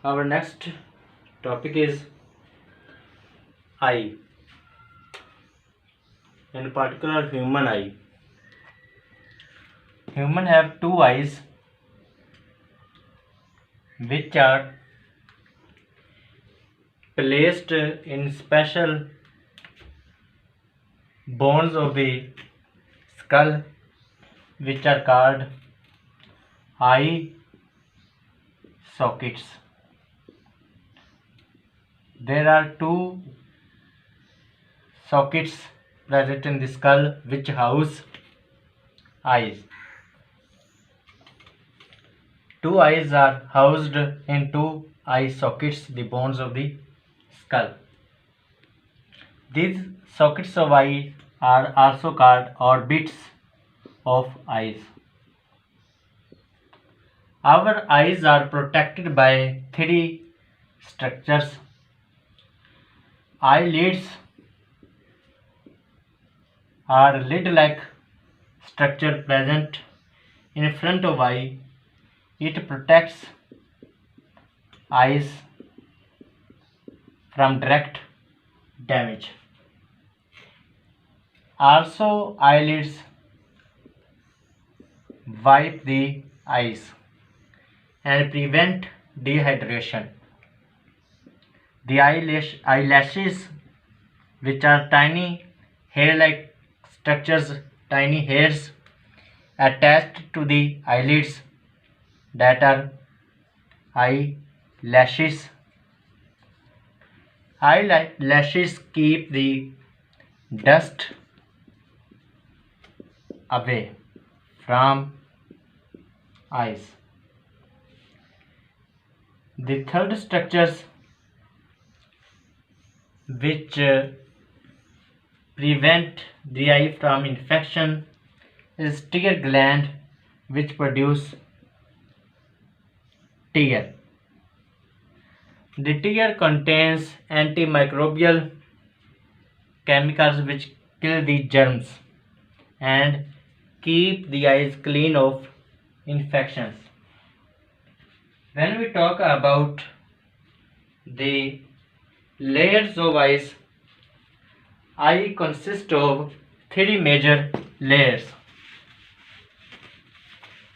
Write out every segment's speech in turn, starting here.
Our next topic is eye, in particular human eye. Human have two eyes which are placed in special bones of the skull which are called eye sockets. There are two sockets present in the skull which house eyes. Two eyes are housed in two eye sockets, the bones of the skull. These sockets of eye are also called orbits of eyes. Our eyes are protected by three structures. Eyelids are lid-like structure present in front of eye. It protects eyes from direct damage. Also, eyelids wipe the eyes and prevent dehydration. The eyelashes, which are tiny hair-like structures, tiny hairs attached to the eyelids, that are eyelashes. Eyelashes keep the dust away from eyes. The third structures which prevent the eye from infection is tear gland, which produce tear. The tear contains antimicrobial chemicals which kill the germs and keep the eyes clean of infections. When we talk about the layers of eyes, eye consists of three major layers.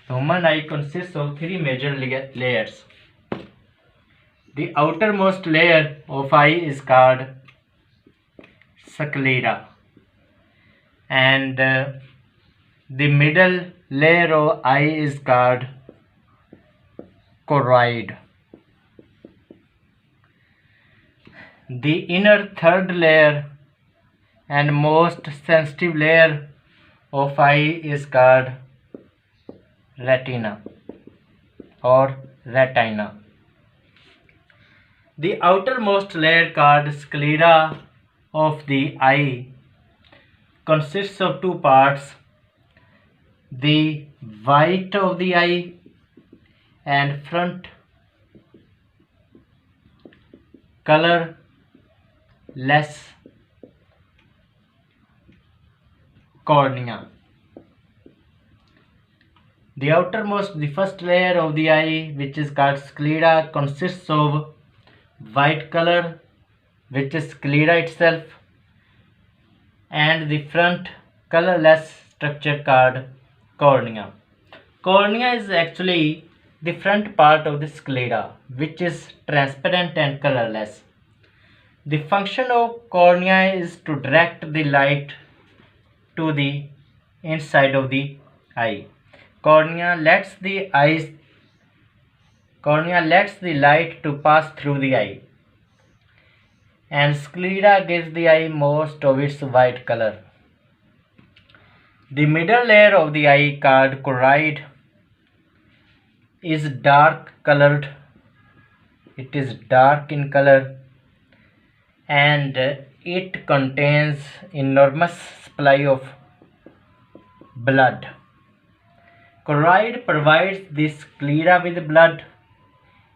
Human eye consists of three major layers. The outermost layer of eye is called sclera, and the middle layer of eye is called choroid. The inner third layer and most sensitive layer of eye is called retina or retina. The outermost layer called sclera of the eye consists of two parts: the white of the eye and front colorless cornea. The first layer of the eye, which is called sclera, consists of white color, which is sclera itself, and the front colorless structure called cornea. Cornea is actually the front part of the sclera, which is transparent and colorless. The function of cornea is to direct the light to the inside of the eye. Cornea lets the light to pass through the eye, and sclera gives the eye most of its white color. The middle layer of the eye, called choroid, is dark colored. It is dark in color and it contains enormous supply of blood. Choroid provides the sclera with blood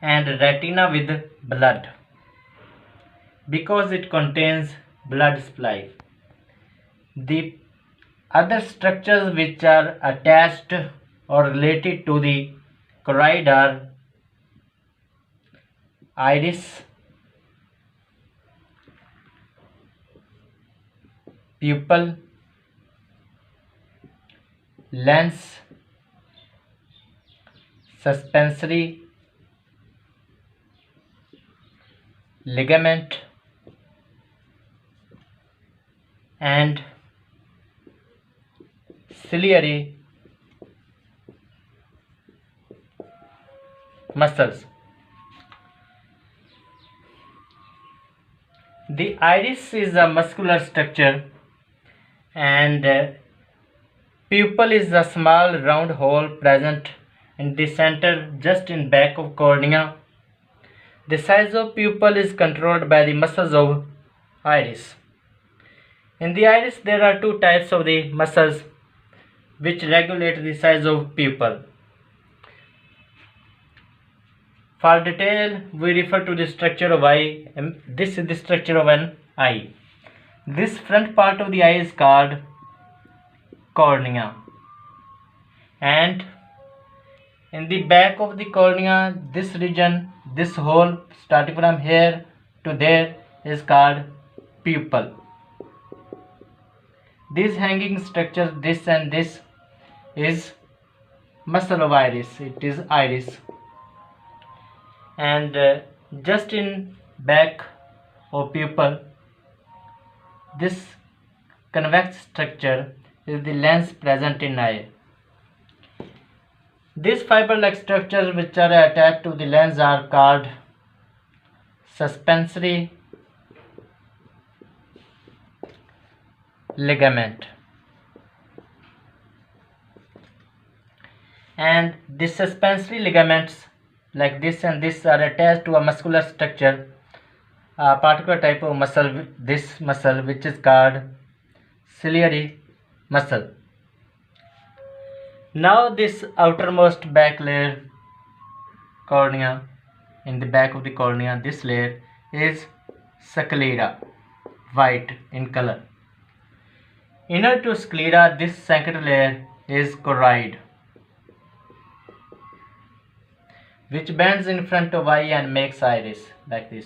and retina with blood because it contains blood supply. The other structures which are attached or related to the choroid are iris, pupil, lens, suspensory, ligament, and ciliary muscles. The iris is a muscular structure, and pupil is a small round hole present in the center just in back of cornea. The size of pupil is controlled by the muscles of iris. In the iris there are two types of the muscles which regulate the size of pupil. For detail, we refer to the structure of eye. This is the structure of an eye. This front part of the eye is called cornea, and in the back of the cornea, this region, this hole starting from here to there is called pupil. These hanging structures, this and this, is muscle of iris. It is iris, and just in back of pupil, this convex structure is the lens present in eye. These fiber-like structures which are attached to the lens are called suspensory ligament, and the suspensory ligaments like this and this are attached to a muscular structure, a particular type of muscle, this muscle which is called ciliary muscle. Now this outermost back layer, cornea, in the back of the cornea, this layer is sclera, white in color. Inner to sclera, this second layer is choroid, which bends in front of eye and makes iris like this.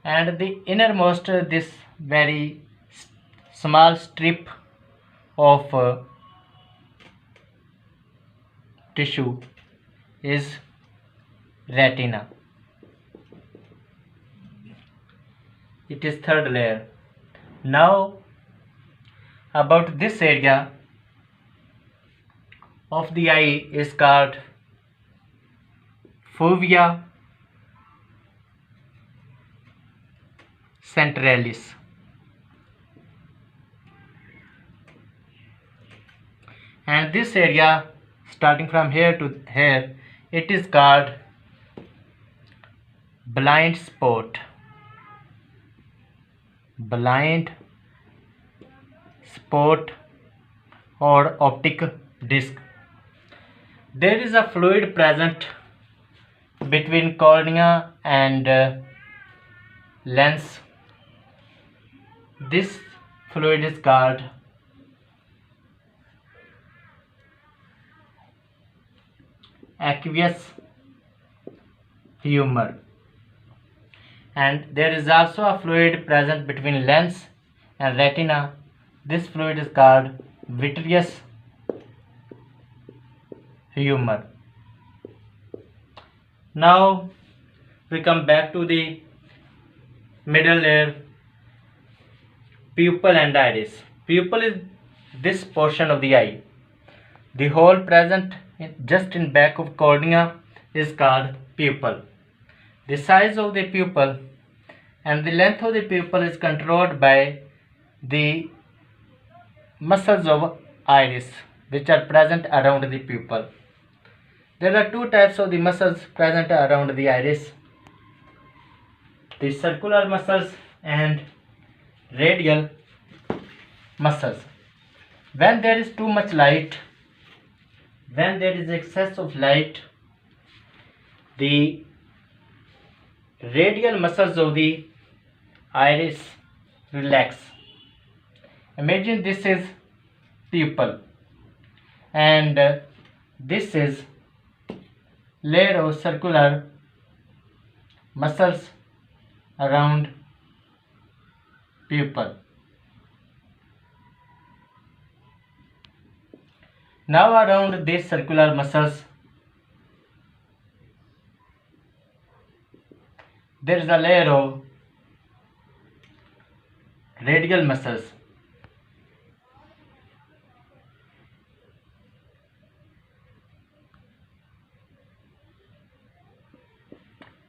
And the innermost, this very small strip of tissue is retina. It is third layer. Now about this area of the eye is called fovea centralis, and this area starting from here to here, it is called blind spot, blind spot or optic disc. There is a fluid present between cornea and lens. This fluid is called aqueous humor, and there is also a fluid present between lens and retina. This fluid is called vitreous humor. Now we come back to the middle layer, pupil and iris. Pupil is this portion of the eye. The hole present just in back of cornea is called pupil. The size of the pupil and the length of the pupil is controlled by the muscles of iris which are present around the pupil. There are two types of the muscles present around the iris: the circular muscles and radial muscles. When there is too much light, when there is excess of light, the radial muscles of the iris relax. Imagine this is pupil and this is layer of circular muscles around pupil. Now around these circular muscles there is a layer of radial muscles,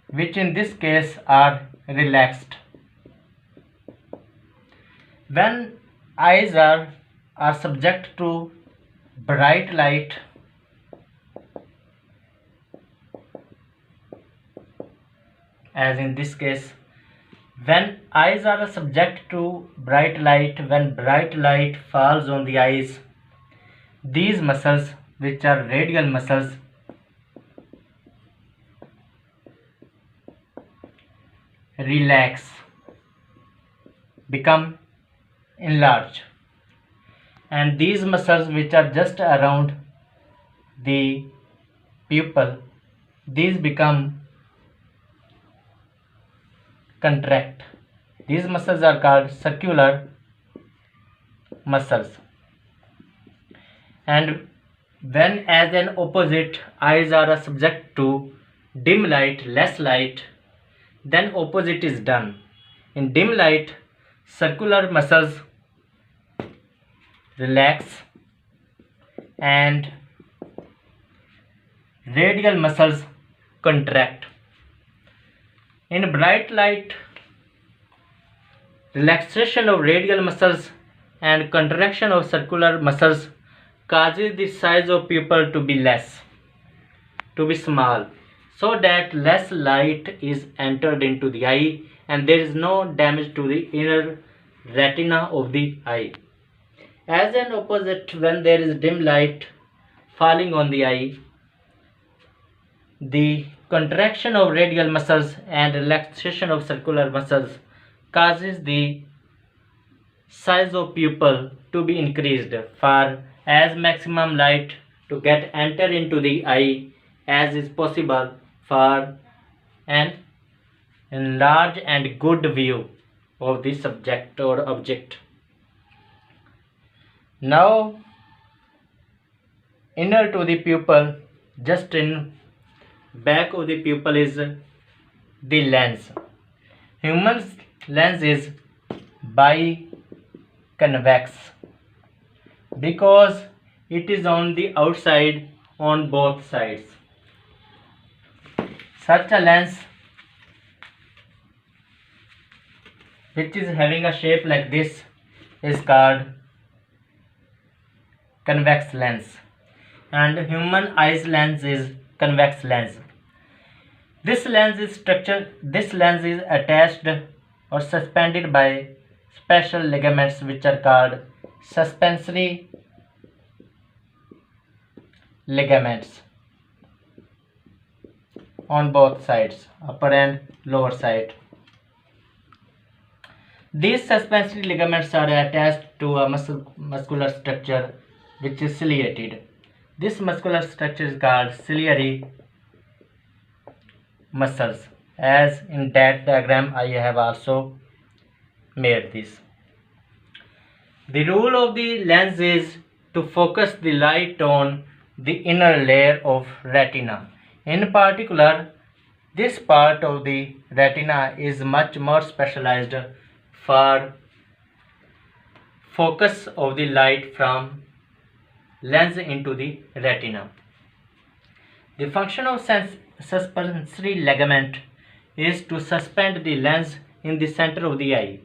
which in this case are relaxed. When eyes are subject to bright light, as in this case, when eyes are subject to bright light, when bright light falls on the eyes, these muscles, which are radial muscles, relax, become enlarged, and these muscles which are just around the pupil, these become contract. These muscles are called circular muscles. And when as an opposite eyes are subject to dim light, less light, then opposite is done. In dim light, circular muscles relax and radial muscles contract. In bright light, relaxation of radial muscles and contraction of circular muscles causes the size of pupil to be less, to be small, so that less light is entered into the eye and there is no damage to the inner retina of the eye. As an opposite, when there is dim light falling on the eye, the contraction of radial muscles and relaxation of circular muscles causes the size of pupil to be increased for as maximum light to get enter into the eye as is possible for an enlarged and good view of the subject or object. Now inner to the pupil, just in back of the pupil, is the lens. Human lens is biconvex because it is on the outside on both sides. Such a lens which is having a shape like this is called convex lens, and human eyes lens is convex lens. This lens is attached or suspended by special ligaments which are called suspensory ligaments on both sides, upper and lower side. These suspensory ligaments are attached to a muscular structure which is ciliated. This muscular structure is called ciliary muscles. As in that diagram I have also made this. The role of the lens is to focus the light on the inner layer of retina. In particular, this part of the retina is much more specialized for focus of the light from lens into the retina. The function of suspensory ligament is to suspend the lens in the center of the eye,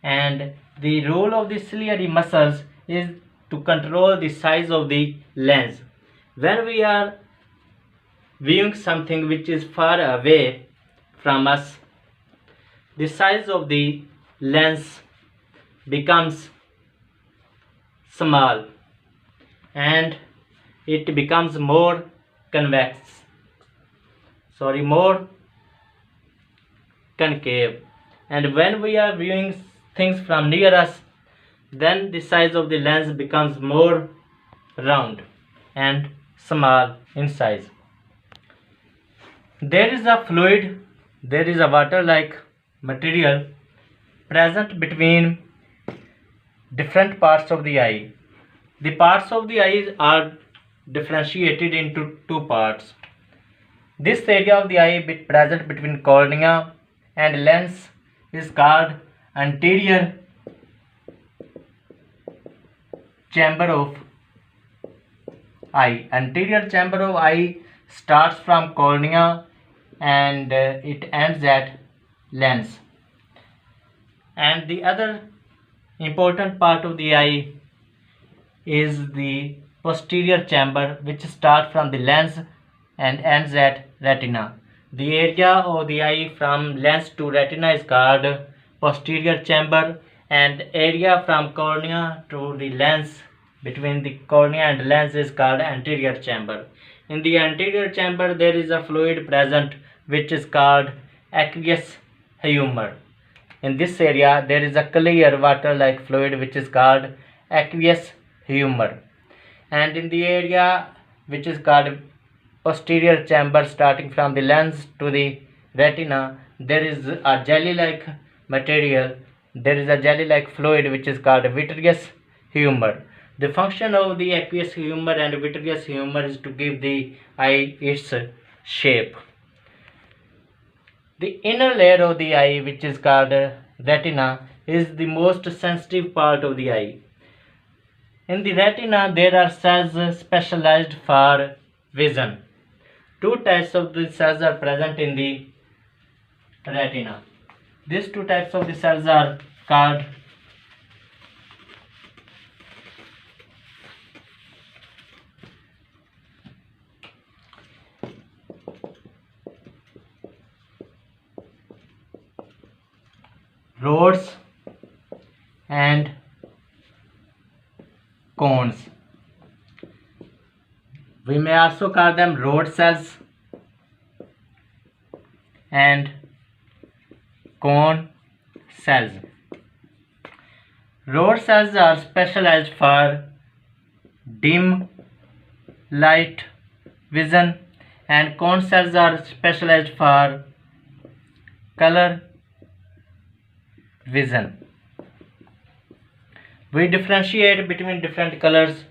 and the role of the ciliary muscles is to control the size of the lens. When we are viewing something which is far away from us, the size of the lens becomes small and it becomes more more concave, and when we are viewing things from near us, then the size of the lens becomes more round and small in size. There is a fluid there is a water-like material present between different parts of the eye. The parts of the eye are differentiated into two parts. This area of the eye present between cornea and lens is called anterior chamber of eye. Anterior chamber of eye starts from cornea and it ends at lens. And the other important part of the eye is the posterior chamber, which starts from the lens and ends at retina. The area of the eye from lens to retina is called posterior chamber, and area from cornea to the lens, between the cornea and lens, is called anterior chamber. In the anterior chamber there is a fluid present which is called aqueous humor. In this area there is a clear water-like fluid which is called aqueous humor. And in the area which is called posterior chamber, starting from the lens to the retina, there is a jelly-like material, there is a jelly-like fluid which is called vitreous humor. The function of the aqueous humor and vitreous humor is to give the eye its shape. The inner layer of the eye, which is called retina, is the most sensitive part of the eye. In the retina there are cells specialized for vision. Two types of the cells are present in the retina. These two types of the cells are called rods and cones. We may also call them rod cells and cone cells. Rod cells are specialized for dim light vision, and cone cells are specialized for color vision. We differentiate between different colors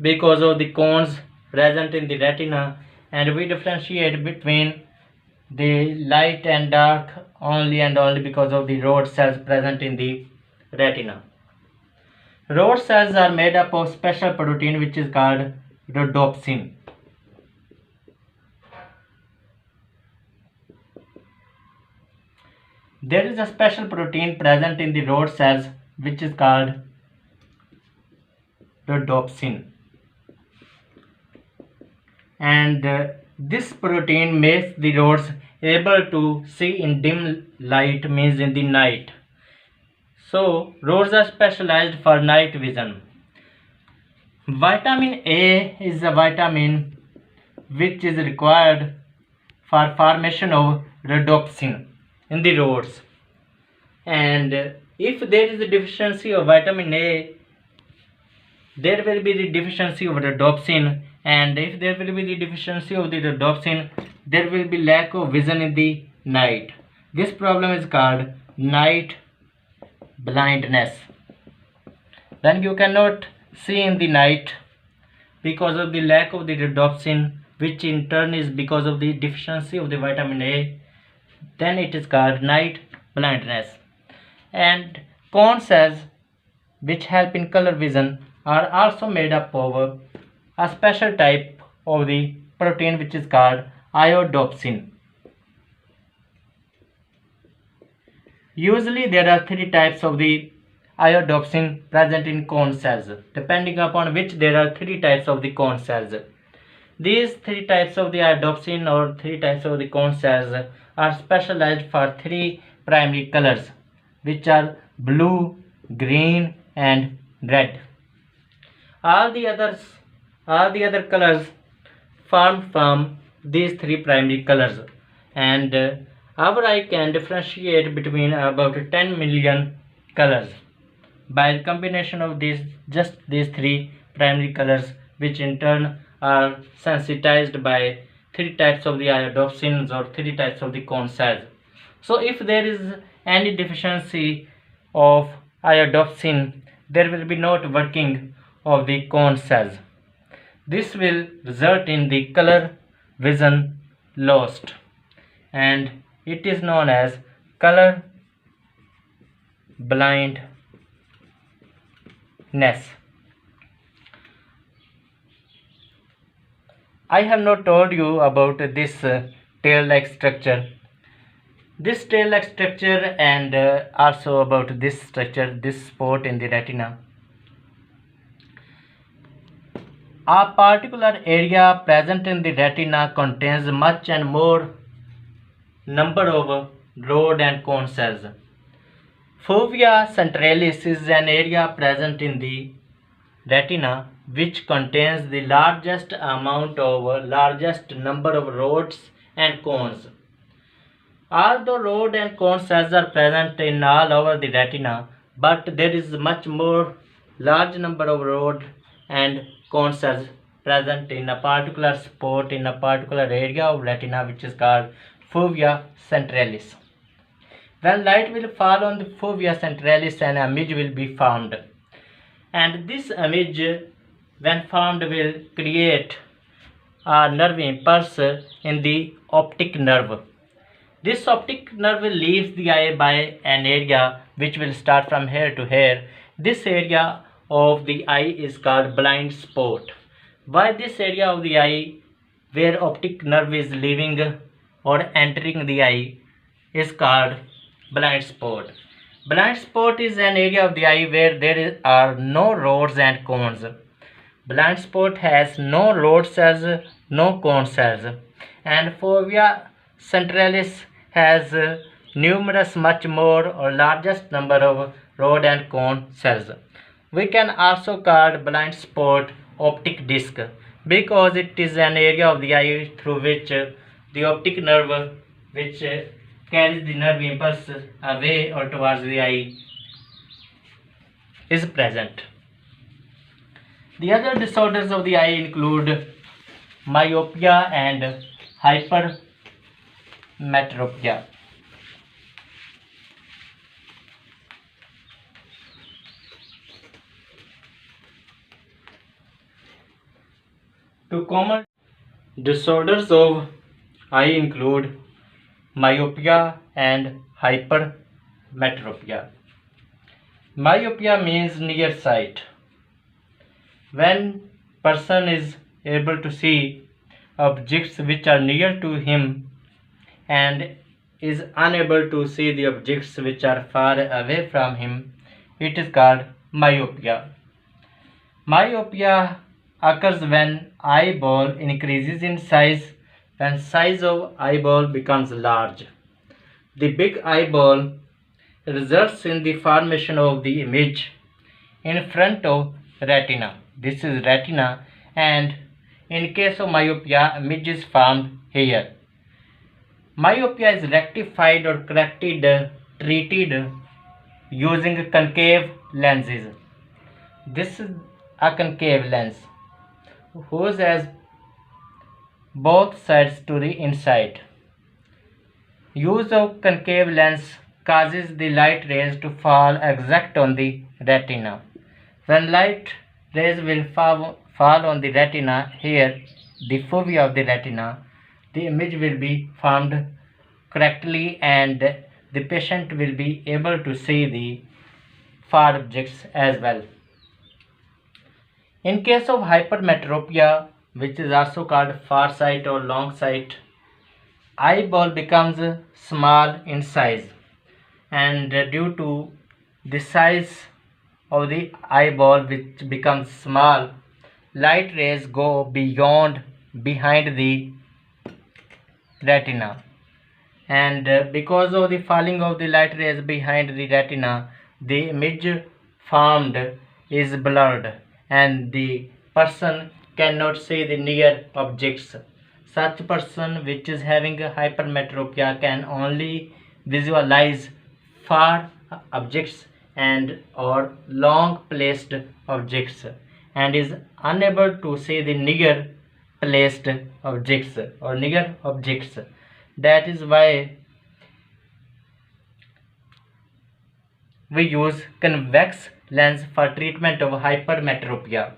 because of the cones present in the retina, and we differentiate between the light and dark only and only because of the rod cells present in the retina. Rod cells are made up of special protein which is called rhodopsin. There is a special protein present in the rod cells which is called rhodopsin, and this protein makes the rods able to see in dim light, means in the night. So rods are specialized for night vision. Vitamin A is a vitamin which is required for formation of rhodopsin in the rods, and if there is a deficiency of vitamin A, there will be the deficiency of rhodopsin, and if there will be the deficiency of the rhodopsin, there will be lack of vision in the night. This problem is called night blindness. Then you cannot see in the night because of the lack of the rhodopsin, which in turn is because of the deficiency of the vitamin A. Then it is called night blindness. And cone cells, which help in color vision, are also made up of a special type of the protein which is called iodopsin. Usually there are three types of the iodopsin present in cone cells, depending upon which there are three types of the cone cells. These three types of the iodopsin or three types of the cone cells are specialized for three primary colors, which are blue, green and red. All the other colors formed from these three primary colors, and our eye can differentiate between about 10 million colors by the combination of these three primary colors, which in turn are sensitized by three types of the iodopsins or three types of the cone cells. So if there is any deficiency of iodopsin, there will be not working of the cone cells. This will result in the color vision lost, and it is known as color blindness. I have not told you about this tail-like structure. This tail-like structure and also about this structure, this spot in the retina. A particular area present in the retina contains much and more number of rod and cone cells. Fovea centralis is an area present in the retina which contains the largest number of rods and cones. Although rod and cone cells are present in all over the retina, but there is much more large number of rod and cone cells present in a particular spot in a particular area of retina which is called fovea centralis. When light will fall on the fovea centralis, an image will be formed, and this image when formed will create a nerve impulse in the optic nerve. This optic nerve leaves the eye by an area which will start from here to here. This area of the eye is called blind spot. Why this area of the eye where optic nerve is leaving or entering the eye is called blind spot. Blind spot is an area of the eye where there are no rods and cones. Blind spot has no rod cells, no cone cells, and fovea centralis has numerous much more or largest number of rod and cone cells. We can also call blind spot optic disc because it is an area of the eye through which the optic nerve which carries the nerve impulse away or towards the eye is present. The other disorders of the eye include myopia and hypermetropia. Two common disorders of eye include myopia and hypermetropia. Myopia means nearsight. When person is able to see objects which are near to him and is unable to see the objects which are far away from him, it is called myopia. Myopia occurs when eyeball increases in size. When size of eyeball becomes large, the big eyeball results in the formation of the image in front of retina. This is retina, and in case of myopia, image is formed here. Myopia is rectified or corrected, treated using concave lenses. This is a concave lens whose has both sides to the inside. Use of concave lens causes the light rays to fall exact on the retina. When light rays will fall on the retina, here the fovea of the retina, the image will be formed correctly and the patient will be able to see the far objects as well. In case of hypermetropia, which is also called far sight or long sight, eyeball becomes small in size, and due to the size of the eyeball which becomes small, light rays go behind the retina, and because of the falling of the light rays behind the retina, the image formed is blurred and the person cannot see the near objects. Such person which is having a hypermetropia can only visualize far objects and or long placed objects and is unable to see the near placed objects or near objects. That is why we use convex lens for treatment of hypermetropia.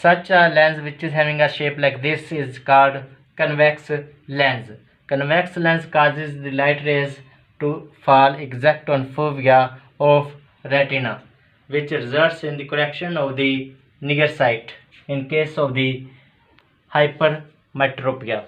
Such a lens which is having a shape like this is called convex lens. Convex lens causes the light rays to fall exact on fovea of retina, which results in the correction of the near sight in case of the hypermetropia.